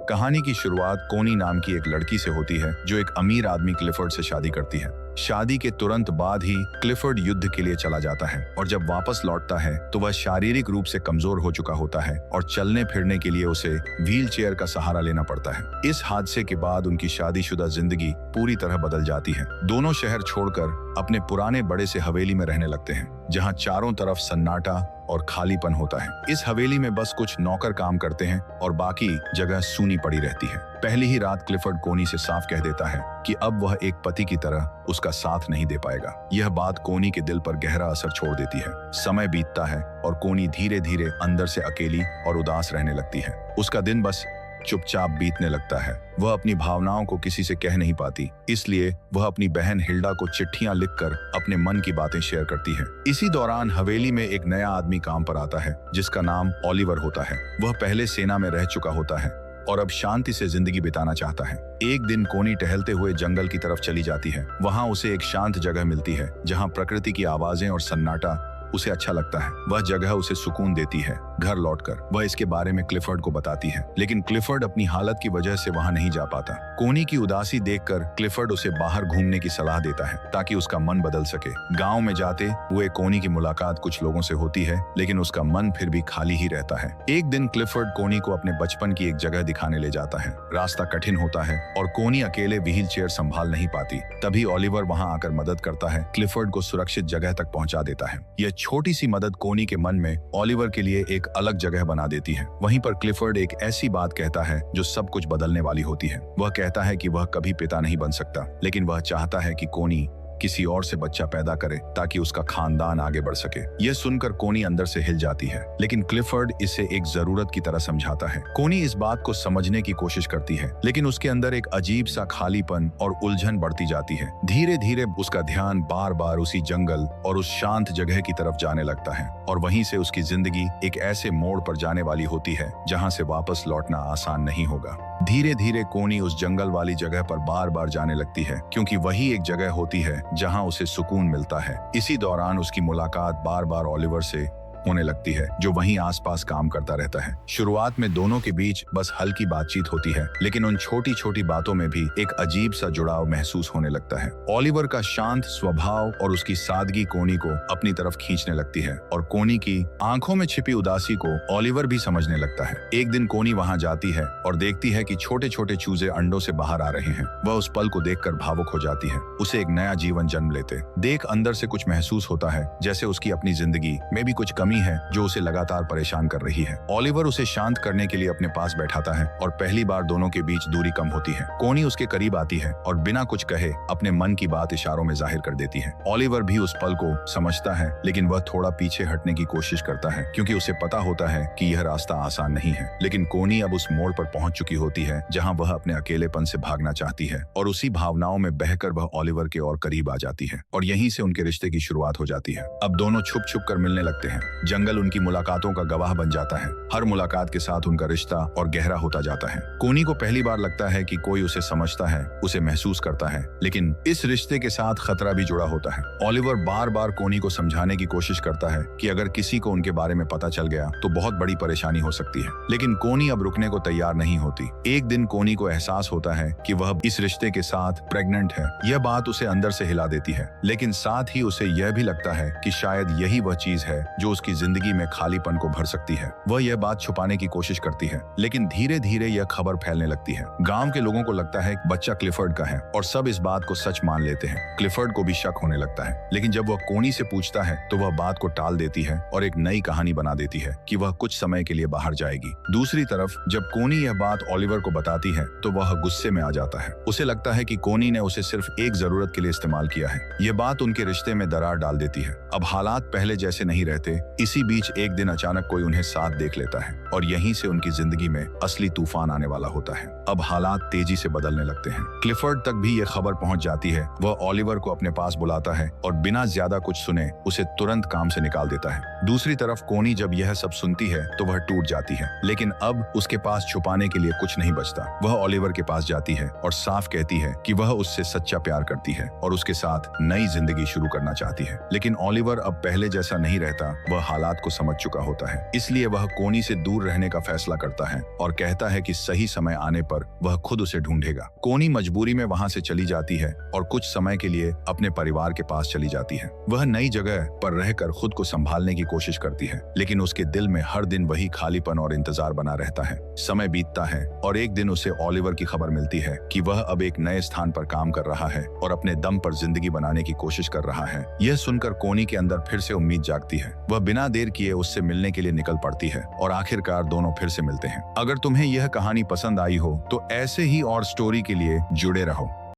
कहानी की शुरुआत कोनी नाम की एक लड़की से होती है जो एक अमीर आदमी क्लिफर्ड से शादी करती है। शादी के तुरंत बाद ही क्लिफर्ड युद्ध के लिए चला जाता है और जब वापस लौटता है तो वह शारीरिक रूप से कमजोर हो चुका होता है और चलने फिरने के लिए उसे व्हील चेयर का सहारा लेना पड़ता है। इस हादसे के बाद उनकी शादीशुदा जिंदगी पूरी तरह बदल जाती है। दोनों शहर छोड़कर अपने पुराने बड़े से हवेली में रहने लगते हैं जहाँ चारों तरफ सन्नाटा और खालीपन होता है। इस हवेली में बस कुछ नौकर काम करते हैं और बाकी जगह सूनी पड़ी रहती है। पहली ही रात क्लिफर्ड कोनी से साफ कह देता है कि अब वह एक पति की तरह उसका साथ नहीं दे पाएगा। यह बात कोनी के दिल पर गहरा असर छोड़ देती है। समय बीतता है और कोनी धीरे धीरे अंदर से अकेली और उदास रहने लगती है। उसका दिन बस चुपचाप बीतने लगता है। वह अपनी भावनाओं को किसी से कह नहीं पाती, इसलिए वह अपनी बहन हिल्डा को चिट्ठियां लिखकर अपने मन की बातें शेयर करती है। इसी दौरान हवेली में एक नया आदमी काम पर आता है जिसका नाम ओलिवर होता है। वह पहले सेना में रह चुका होता है और अब शांति से जिंदगी बिताना चाहता है। एक दिन कोनी टहलते हुए जंगल की तरफ चली जाती है। वहां उसे एक शांत जगह मिलती है जहां प्रकृति की आवाजें और सन्नाटा उसे अच्छा लगता है। वह जगह उसे सुकून देती है। घर लौटकर वह इसके बारे में क्लिफर्ड को बताती है, लेकिन क्लिफर्ड अपनी हालत की वजह से वहां नहीं जा पाता। कोनी की उदासी देखकर क्लिफर्ड उसे बाहर घूमने की सलाह देता है ताकि उसका मन बदल सके। गांव में जाते हुए कोनी की मुलाकात कुछ लोगों से होती है, लेकिन उसका मन फिर भी खाली ही रहता है। एक दिन क्लिफर्ड कोनी को अपने बचपन की एक जगह दिखाने ले जाता है। रास्ता कठिन होता है और कोनी अकेले व्हील चेयर संभाल नहीं पाती। तभी ओलिवर वहां आकर मदद करता है, क्लिफर्ड को सुरक्षित जगह तक पहुंचा देता है। यह छोटी सी मदद कोनी के मन में ओलिवर के लिए एक अलग जगह बना देती है। वहीं पर क्लिफर्ड एक ऐसी बात कहता है जो सब कुछ बदलने वाली होती है। वह कहता है कि वह कभी पिता नहीं बन सकता, लेकिन वह चाहता है कि कोनी किसी और से बच्चा पैदा करे ताकि उसका खानदान आगे बढ़ सके। यह सुनकर कोनी अंदर से हिल जाती है, लेकिन क्लिफर्ड इसे एक जरूरत की तरह समझाता है। कोनी इस बात को समझने की कोशिश करती है, लेकिन उसके अंदर एक अजीब सा खालीपन और उलझन बढ़ती जाती है। धीरे धीरे उसका ध्यान बार बार उसी जंगल और उस शांत जगह की तरफ जाने लगता है और वहीं से उसकी जिंदगी एक ऐसे मोड़ पर जाने वाली होती है जहाँ से वापस लौटना आसान नहीं होगा। धीरे धीरे कोनी उस जंगल वाली जगह पर बार बार जाने लगती है क्योंकि वही एक जगह होती है जहां उसे सुकून मिलता है। इसी दौरान उसकी मुलाकात बार बार ओलिवर से होने लगती है जो वहीं आसपास काम करता रहता है। शुरुआत में दोनों के बीच बस हल्की बातचीत होती है, लेकिन उन छोटी छोटी बातों में भी एक अजीब सा जुड़ाव महसूस होने लगता है। ओलिवर का शांत स्वभाव और उसकी सादगी कोनी को अपनी तरफ खींचने लगती है और कोनी की आंखों में छिपी उदासी को ओलिवर भी समझने लगता है। एक दिन कोनी वहां जाती है और देखती है कि छोटे छोटे चूजे अंडों से बाहर आ रहे हैं। वह उस पल को देखकर भावुक हो जाती है। उसे एक नया जीवन जन्म लेते देख अंदर से कुछ महसूस होता है, जैसे उसकी अपनी जिंदगी में भी कुछ कमी है जो उसे लगातार परेशान कर रही है। ओलिवर उसे शांत करने के लिए अपने पास बैठाता है और पहली बार दोनों के बीच दूरी कम होती है। कोनी उसके करीब आती है और बिना कुछ कहे अपने मन की बात इशारों में जाहिर कर देती है। ओलिवर भी उस पल को समझता है, लेकिन वह थोड़ा पीछे हटने की कोशिश करता है क्योंकि उसे पता होता है कि यह रास्ता आसान नहीं है। लेकिन कोनी अब उस मोड़ पर पहुंच चुकी होती है जहां वह अपने अकेलेपन से भागना चाहती है और उसी भावनाओं में बहकर वह ओलिवर के और करीब आ जाती है और यहीं से उनके रिश्ते की शुरुआत हो जाती है। अब दोनों छुप छुप कर मिलने लगते हैं। जंगल उनकी मुलाकातों का गवाह बन जाता है। हर मुलाकात के साथ उनका रिश्ता और गहरा होता जाता है। कोनी को पहली बार लगता है कि कोई उसे समझता है, उसे महसूस करता है, लेकिन इस रिश्ते के साथ खतरा भी जुड़ा होता है। ओलिवर बार बार कोनी को समझाने की कोशिश करता है कि अगर किसी को उनके बारे में पता चल गया तो बहुत बड़ी परेशानी हो सकती है, लेकिन कोनी अब रुकने को तैयार नहीं होती। एक दिन कोनी को एहसास होता है कि वह इस रिश्ते के साथ प्रेग्नेंट है। यह बात उसे अंदर से हिला देती है, लेकिन साथ ही उसे यह भी लगता है कि शायद यही वह चीज है जो उसकी जिंदगी में खालीपन को भर सकती है। वह यह बात छुपाने की कोशिश करती है, लेकिन धीरे धीरे यह खबर फैलने लगती है। गांव के लोगों को लगता है कि बच्चा क्लिफर्ड का है और सब इस बात को सच मान लेते हैं। क्लिफर्ड को भी शक होने लगता है, लेकिन जब वह कोनी से पूछता है तो वह बात को टाल देती है और एक नई कहानी बना देती है कि वह कुछ समय के लिए बाहर जाएगी। दूसरी तरफ जब कोनी यह बात ओलिवर को बताती है तो वह गुस्से में आ जाता है। उसे लगता है कि कोनी ने उसे सिर्फ एक जरूरत के लिए इस्तेमाल किया है। यह बात उनके रिश्ते में दरार डाल देती है। अब हालात पहले जैसे नहीं रहते। इसी बीच एक दिन अचानक कोई उन्हें साथ देख लेता है और यहीं से उनकी जिंदगी में असली तूफान आने वाला होता है। अब हालात तेजी से बदलने लगते हैं। क्लिफर्ड तक भी ये खबर पहुंच जाती है। वह ओलिवर को अपने पास बुलाता है और बिना ज्यादा कुछ सुने उसे तुरंत काम से निकाल देता है। दूसरी तरफ कोनी जब यह सब सुनती है तो वह टूट जाती है, लेकिन अब उसके पास छुपाने के लिए कुछ नहीं बचता। वह ओलिवर के पास जाती है और साफ कहती है कि वह उससे सच्चा प्यार करती है और उसके साथ नई जिंदगी शुरू करना चाहती है। लेकिन ओलिवर अब पहले जैसा नहीं रहता। वह हालात को समझ चुका होता है, इसलिए वह कोनी से दूर रहने का फैसला करता है और कहता है कि सही समय आने पर वह खुद उसे ढूंढेगा। कोनी मजबूरी में वहां से चली जाती है और कुछ समय के लिए अपने परिवार के पास चली जाती है। वह नई जगह पर रहकर खुद को संभालने की कोशिश करती है, लेकिन उसके दिल में हर दिन वही खालीपन और इंतजार बना रहता है। समय बीतता है और एक दिन उसे ओलिवर की खबर मिलती है कि वह अब एक नए स्थान पर काम कर रहा है और अपने दम पर जिंदगी बनाने की कोशिश कर रहा है। यह सुनकर कोनी के अंदर फिर से उम्मीद जागती है। वह बिना देर किए उससे मिलने के लिए निकल पड़ती है और आखिरकार दोनों फिर से मिलते हैं। अगर तुम्हें यह कहानी पसंद आई हो तो ऐसे ही और स्टोरी के लिए जुड़े रहो।